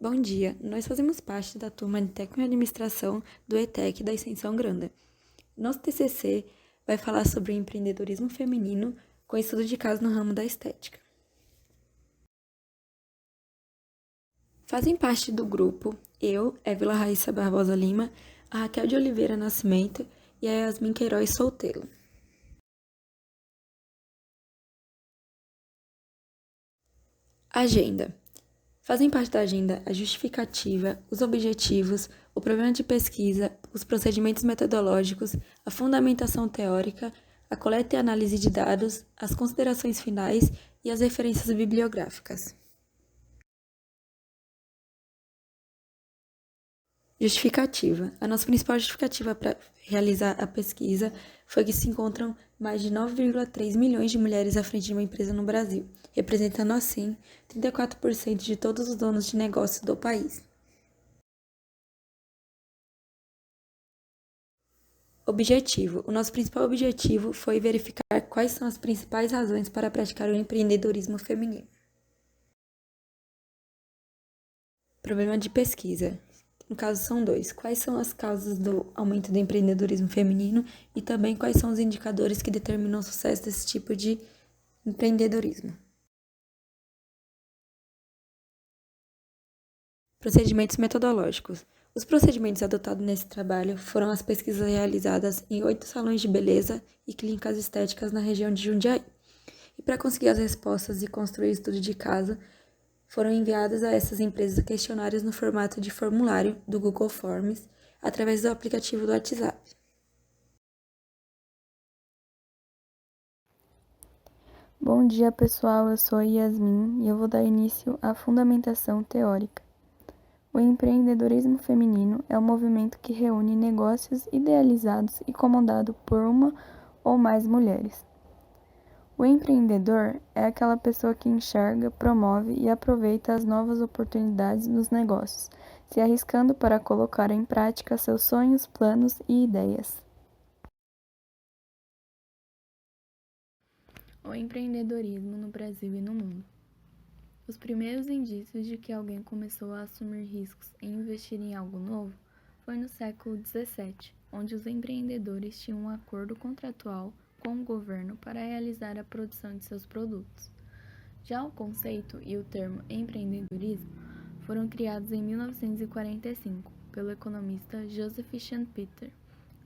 Bom dia, nós fazemos parte da turma de Técnico em Administração do ETEC da Extensão Granda. Nosso TCC vai falar sobre o empreendedorismo feminino com estudo de caso no ramo da estética. Fazem parte do grupo eu, Évila Raíssa Barbosa Lima, a Raquel de Oliveira Nascimento e a Yasmin Queiroz Soltelo. Agenda. Fazem parte da agenda a justificativa, os objetivos, o problema de pesquisa, os procedimentos metodológicos, a fundamentação teórica, a coleta e análise de dados, as considerações finais e as referências bibliográficas. Justificativa. A nossa principal justificativa para realizar a pesquisa foi que se encontram mais de 9,3 milhões de mulheres à frente de uma empresa no Brasil, representando assim 34% de todos os donos de negócios do país. Objetivo. O nosso principal objetivo foi verificar quais são as principais razões para praticar o empreendedorismo feminino. Problema de pesquisa. No caso, são dois. Quais são as causas do aumento do empreendedorismo feminino e também quais são os indicadores que determinam o sucesso desse tipo de empreendedorismo? Procedimentos metodológicos. Os procedimentos adotados nesse trabalho foram as pesquisas realizadas em 8 salões de beleza e clínicas estéticas na região de Jundiaí. E para conseguir as respostas e construir o estudo de caso, foram enviadas a essas empresas questionários no formato de formulário do Google Forms, através do aplicativo do WhatsApp. Bom dia, pessoal. Eu sou Yasmin e eu vou dar início à fundamentação teórica. O empreendedorismo feminino é um movimento que reúne negócios idealizados e comandado por uma ou mais mulheres. O empreendedor é aquela pessoa que enxerga, promove e aproveita as novas oportunidades nos negócios, se arriscando para colocar em prática seus sonhos, planos e ideias. O empreendedorismo no Brasil e no mundo. Os primeiros indícios de que alguém começou a assumir riscos e investir em algo novo foi no século XVII, onde os empreendedores tinham um acordo contratual com o governo para realizar a produção de seus produtos. Já o conceito e o termo empreendedorismo foram criados em 1945 pelo economista Joseph Schumpeter.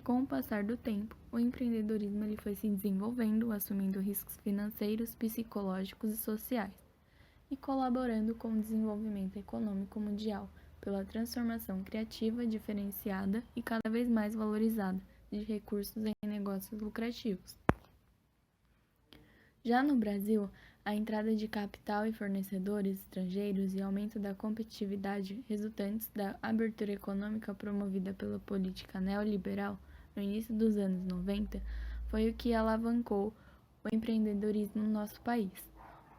Com o passar do tempo, o empreendedorismo foi se desenvolvendo, assumindo riscos financeiros, psicológicos e sociais, e colaborando com o desenvolvimento econômico mundial pela transformação criativa, diferenciada e cada vez mais valorizada de recursos em negócios lucrativos. Já no Brasil, a entrada de capital e fornecedores estrangeiros e aumento da competitividade resultantes da abertura econômica promovida pela política neoliberal no início dos anos 90 foi o que alavancou o empreendedorismo no nosso país.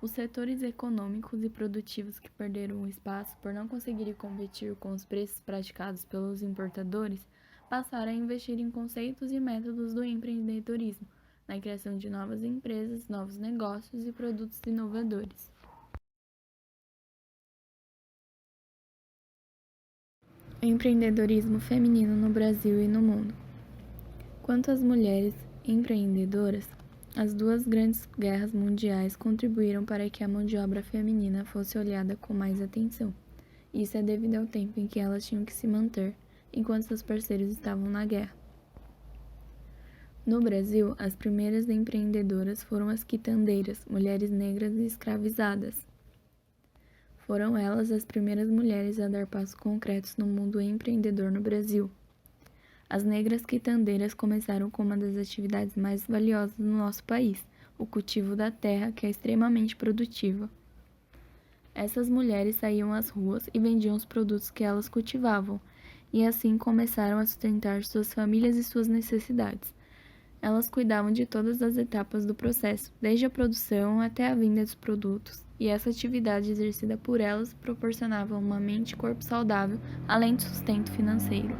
Os setores econômicos e produtivos que perderam o espaço por não conseguirem competir com os preços praticados pelos importadores passaram a investir em conceitos e métodos do empreendedorismo, na criação de novas empresas, novos negócios e produtos inovadores. O empreendedorismo feminino no Brasil e no mundo. Quanto às mulheres empreendedoras, as duas grandes guerras mundiais contribuíram para que a mão de obra feminina fosse olhada com mais atenção. Isso é devido ao tempo em que elas tinham que se manter, enquanto seus parceiros estavam na guerra. No Brasil, as primeiras empreendedoras foram as quitandeiras, mulheres negras e escravizadas. Foram elas as primeiras mulheres a dar passos concretos no mundo empreendedor no Brasil. As negras quitandeiras começaram com uma das atividades mais valiosas no nosso país, o cultivo da terra, que é extremamente produtiva. Essas mulheres saíam às ruas e vendiam os produtos que elas cultivavam, e assim começaram a sustentar suas famílias e suas necessidades. Elas cuidavam de todas as etapas do processo, desde a produção até a venda dos produtos, e essa atividade exercida por elas proporcionava uma mente e corpo saudável, além de sustento financeiro.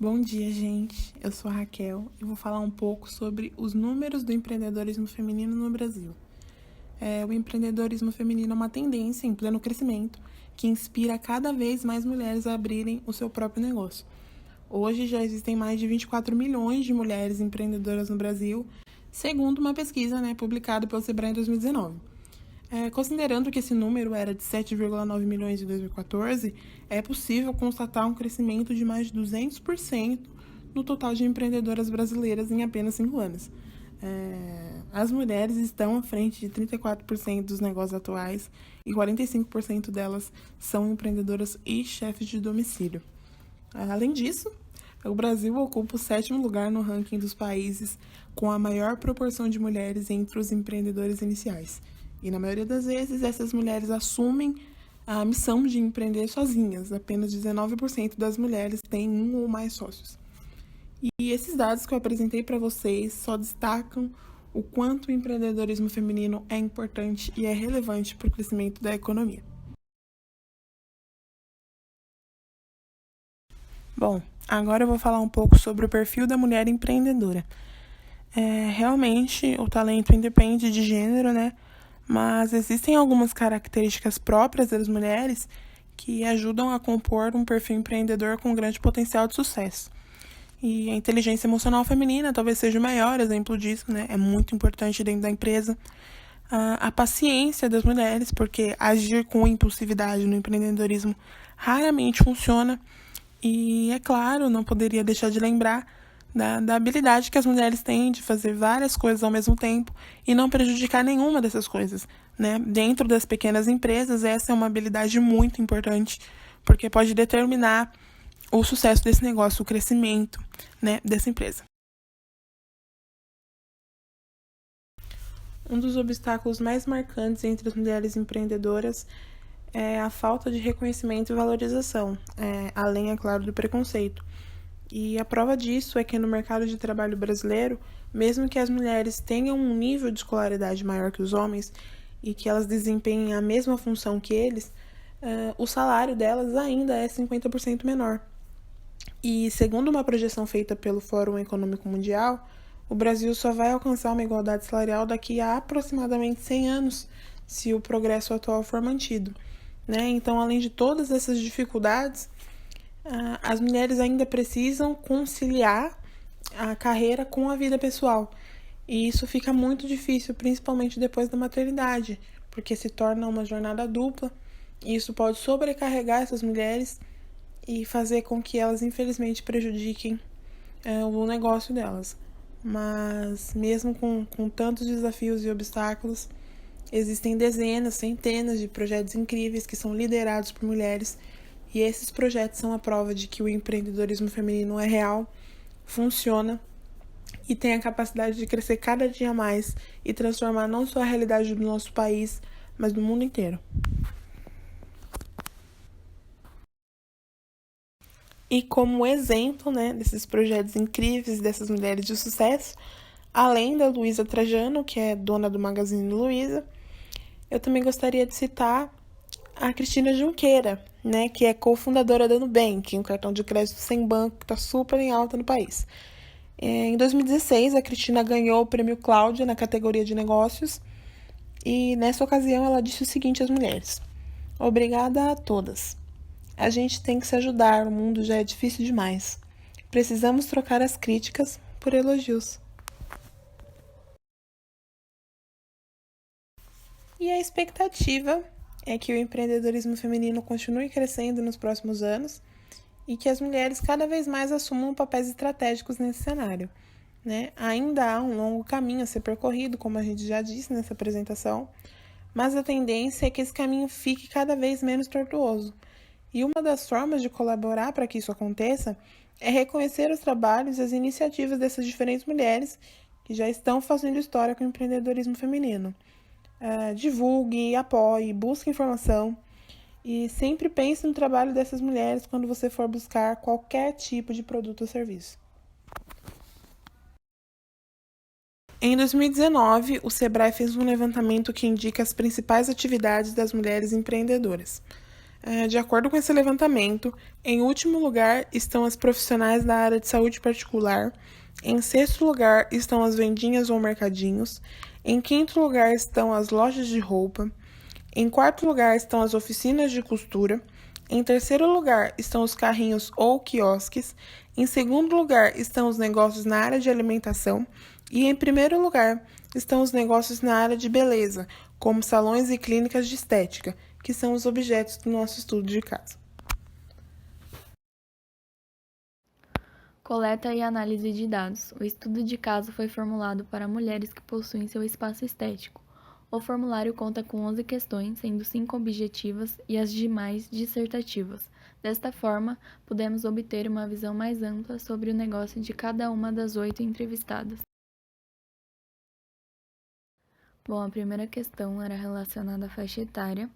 Bom dia, gente. Eu sou a Raquel e vou falar um pouco sobre os números do empreendedorismo feminino no Brasil. O empreendedorismo feminino é uma tendência em pleno crescimento que inspira cada vez mais mulheres a abrirem o seu próprio negócio. Hoje já existem mais de 24 milhões de mulheres empreendedoras no Brasil, segundo uma pesquisa publicada pelo Sebrae em 2019. Considerando que esse número era de 7,9 milhões em 2014, é possível constatar um crescimento de mais de 200% no total de empreendedoras brasileiras em apenas 5 anos. As mulheres estão à frente de 34% dos negócios atuais e 45% delas são empreendedoras e chefes de domicílio. Além disso, o Brasil ocupa o 7º lugar no ranking dos países com a maior proporção de mulheres entre os empreendedores iniciais. E na maioria das vezes, essas mulheres assumem a missão de empreender sozinhas. Apenas 19% das mulheres têm um ou mais sócios. E esses dados que eu apresentei para vocês só destacam o quanto o empreendedorismo feminino é importante e é relevante para o crescimento da economia. Bom, agora eu vou falar um pouco sobre o perfil da mulher empreendedora. Realmente, o talento independe de gênero, Mas existem algumas características próprias das mulheres que ajudam a compor um perfil empreendedor com grande potencial de sucesso. E a inteligência emocional feminina talvez seja o maior exemplo disso, É muito importante dentro da empresa. A paciência das mulheres, porque agir com impulsividade no empreendedorismo raramente funciona. E, é claro, não poderia deixar de lembrar da habilidade que as mulheres têm de fazer várias coisas ao mesmo tempo e não prejudicar nenhuma dessas coisas, Dentro das pequenas empresas, essa é uma habilidade muito importante, porque pode determinar o sucesso desse negócio, o crescimento, dessa empresa. Um dos obstáculos mais marcantes entre as mulheres empreendedoras é a falta de reconhecimento e valorização, além, é claro, do preconceito. E a prova disso é que no mercado de trabalho brasileiro, mesmo que as mulheres tenham um nível de escolaridade maior que os homens e que elas desempenhem a mesma função que eles, o salário delas ainda é 50% menor. E segundo uma projeção feita pelo Fórum Econômico Mundial, o Brasil só vai alcançar uma igualdade salarial daqui a aproximadamente 100 anos, se o progresso atual for mantido. Então, além de todas essas dificuldades, as mulheres ainda precisam conciliar a carreira com a vida pessoal. E isso fica muito difícil, principalmente depois da maternidade, porque se torna uma jornada dupla, e isso pode sobrecarregar essas mulheres e fazer com que elas, infelizmente, prejudiquem o negócio delas. Mas, mesmo com tantos desafios e obstáculos, existem dezenas, centenas de projetos incríveis que são liderados por mulheres. E esses projetos são a prova de que o empreendedorismo feminino é real, funciona e tem a capacidade de crescer cada dia mais e transformar não só a realidade do nosso país, mas do mundo inteiro. E como exemplo desses projetos incríveis, dessas mulheres de sucesso, além da Luísa Trajano, que é dona do Magazine Luiza, eu também gostaria de citar a Cristina Junqueira, que é cofundadora da Nubank, um cartão de crédito sem banco que está super em alta no país. Em 2016, a Cristina ganhou o Prêmio Cláudia na categoria de negócios e, nessa ocasião, ela disse o seguinte às mulheres: "Obrigada a todas. A gente tem que se ajudar, o mundo já é difícil demais. Precisamos trocar as críticas por elogios." E a expectativa é que o empreendedorismo feminino continue crescendo nos próximos anos e que as mulheres cada vez mais assumam papéis estratégicos nesse cenário. Ainda há um longo caminho a ser percorrido, como a gente já disse nessa apresentação, mas a tendência é que esse caminho fique cada vez menos tortuoso. E uma das formas de colaborar para que isso aconteça é reconhecer os trabalhos e as iniciativas dessas diferentes mulheres que já estão fazendo história com o empreendedorismo feminino. Divulgue, apoie, busque informação e sempre pense no trabalho dessas mulheres quando você for buscar qualquer tipo de produto ou serviço. Em 2019, o Sebrae fez um levantamento que indica as principais atividades das mulheres empreendedoras. De acordo com esse levantamento, em último lugar estão as profissionais da área de saúde particular, em sexto lugar estão as vendinhas ou mercadinhos, em quinto lugar estão as lojas de roupa, em quarto lugar estão as oficinas de costura, em terceiro lugar estão os carrinhos ou quiosques, em segundo lugar estão os negócios na área de alimentação e em primeiro lugar estão os negócios na área de beleza, como salões e clínicas de estética, que são os objetos do nosso estudo de caso. Coleta e análise de dados. O estudo de caso foi formulado para mulheres que possuem seu espaço estético. O formulário conta com 11 questões, sendo 5 objetivas e as demais dissertativas. Desta forma, pudemos obter uma visão mais ampla sobre o negócio de cada uma das 8 entrevistadas. Bom, a primeira questão era relacionada à faixa etária,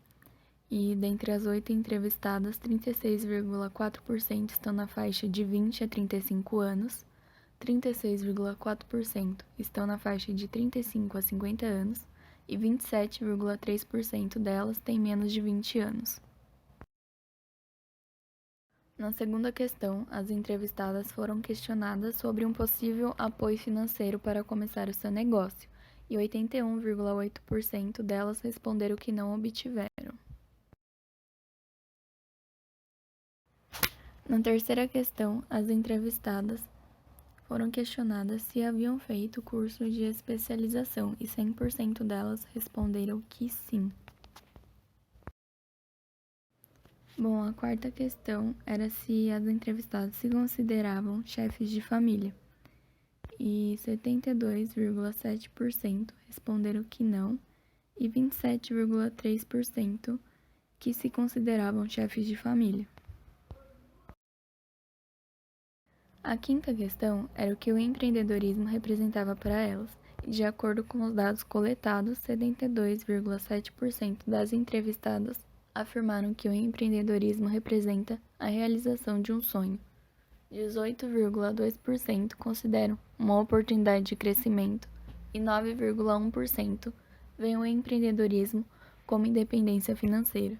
e dentre as 8 entrevistadas, 36,4% estão na faixa de 20 a 35 anos, 36,4% estão na faixa de 35 a 50 anos e 27,3% delas têm menos de 20 anos. Na segunda questão, as entrevistadas foram questionadas sobre um possível apoio financeiro para começar o seu negócio, e 81,8% delas responderam que não obtiveram. Na terceira questão, as entrevistadas foram questionadas se haviam feito curso de especialização e 100% delas responderam que sim. Bom, a quarta questão era se as entrevistadas se consideravam chefes de família e 72,7% responderam que não e 27,3% que se consideravam chefes de família. A quinta questão era o que o empreendedorismo representava para elas, e de acordo com os dados coletados, 72,7% das entrevistadas afirmaram que o empreendedorismo representa a realização de um sonho. 18,2% consideram uma oportunidade de crescimento e 9,1% veem o empreendedorismo como independência financeira.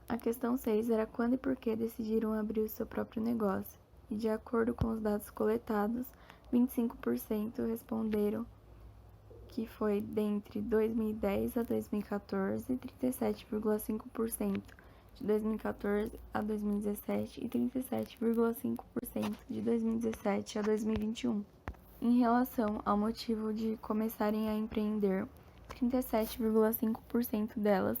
A questão 6 era quando e por que decidiram abrir o seu próprio negócio, e de acordo com os dados coletados, 25% responderam que foi dentre 2010 a 2014, 37,5% de 2014 a 2017 e 37,5% de 2017 a 2021. Em relação ao motivo de começarem a empreender, 37,5% delas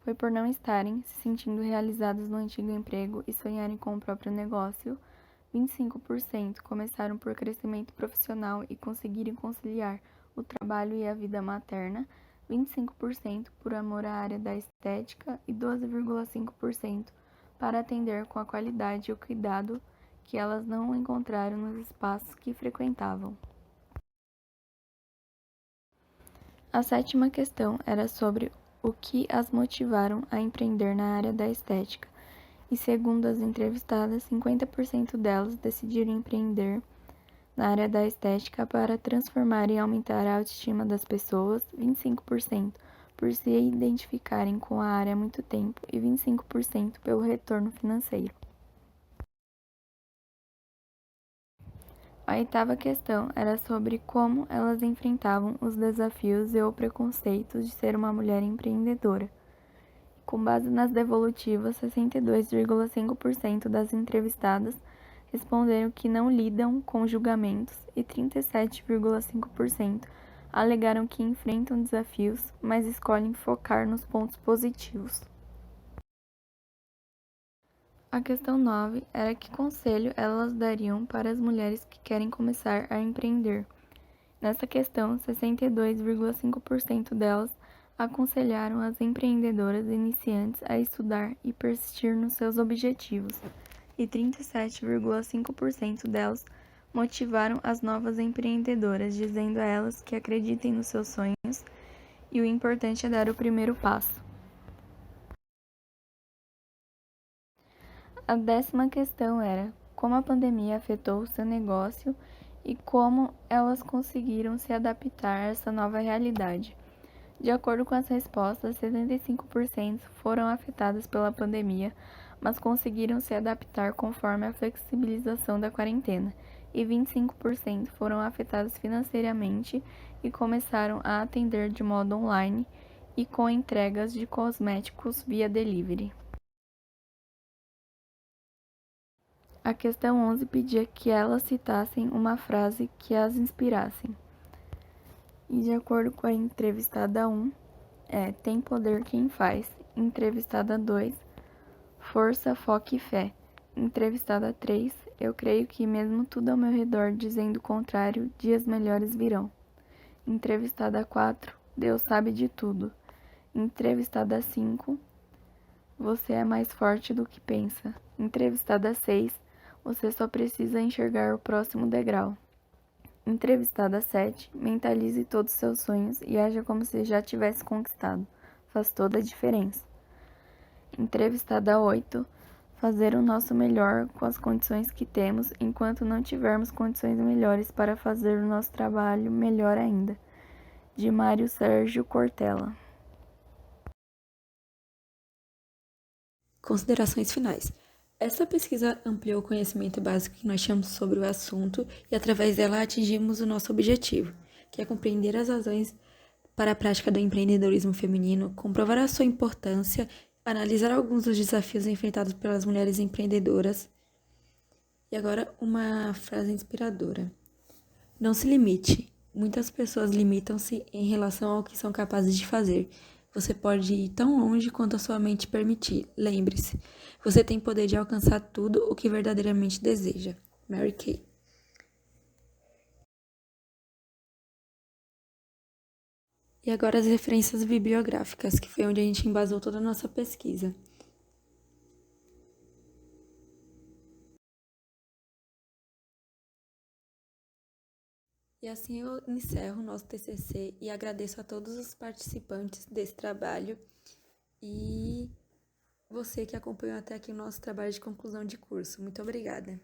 foi por não estarem se sentindo realizadas no antigo emprego e sonharem com o próprio negócio. 25% começaram por crescimento profissional e conseguirem conciliar o trabalho e a vida materna. 25% por amor à área da estética e 12,5% para atender com a qualidade e o cuidado que elas não encontraram nos espaços que frequentavam. A sétima questão era sobre o que as motivaram a empreender na área da estética, e segundo as entrevistadas, 50% delas decidiram empreender na área da estética para transformar e aumentar a autoestima das pessoas, 25% por se identificarem com a área há muito tempo e 25% pelo retorno financeiro. A oitava questão era sobre como elas enfrentavam os desafios e ou preconceitos de ser uma mulher empreendedora. Com base nas devolutivas, 62,5% das entrevistadas responderam que não lidam com julgamentos e 37,5% alegaram que enfrentam desafios, mas escolhem focar nos pontos positivos. A questão 9 era que conselho elas dariam para as mulheres que querem começar a empreender. Nessa questão, 62,5% delas aconselharam as empreendedoras iniciantes a estudar e persistir nos seus objetivos, e 37,5% delas motivaram as novas empreendedoras, dizendo a elas que acreditem nos seus sonhos e o importante é dar o primeiro passo. A 10ª questão era como a pandemia afetou o seu negócio e como elas conseguiram se adaptar a essa nova realidade. De acordo com as respostas, 75% foram afetadas pela pandemia, mas conseguiram se adaptar conforme a flexibilização da quarentena, e 25% foram afetadas financeiramente e começaram a atender de modo online e com entregas de cosméticos via delivery. A questão 11 pedia que elas citassem uma frase que as inspirassem. E de acordo com a entrevistada 1, tem poder quem faz. Entrevistada 2, força, foco e fé. Entrevistada 3, eu creio que mesmo tudo ao meu redor dizendo o contrário, dias melhores virão. Entrevistada 4, Deus sabe de tudo. Entrevistada 5, você é mais forte do que pensa. Entrevistada 6, você só precisa enxergar o próximo degrau. Entrevistada 7, mentalize todos os seus sonhos e haja como se já tivesse conquistado. Faz toda a diferença. Entrevistada 8, fazer o nosso melhor com as condições que temos, enquanto não tivermos condições melhores para fazer o nosso trabalho melhor ainda. De Mário Sérgio Cortella. Considerações finais. Esta pesquisa ampliou o conhecimento básico que nós tínhamos sobre o assunto e, através dela, atingimos o nosso objetivo, que é compreender as razões para a prática do empreendedorismo feminino, comprovar a sua importância, analisar alguns dos desafios enfrentados pelas mulheres empreendedoras. E agora, uma frase inspiradora. Não se limite. Muitas pessoas limitam-se em relação ao que são capazes de fazer. Você pode ir tão longe quanto a sua mente permitir. Lembre-se, você tem poder de alcançar tudo o que verdadeiramente deseja. Mary Kay. E agora as referências bibliográficas, que foi onde a gente embasou toda a nossa pesquisa. E assim eu encerro o nosso TCC e agradeço a todos os participantes desse trabalho e você que acompanhou até aqui o nosso trabalho de conclusão de curso. Muito obrigada!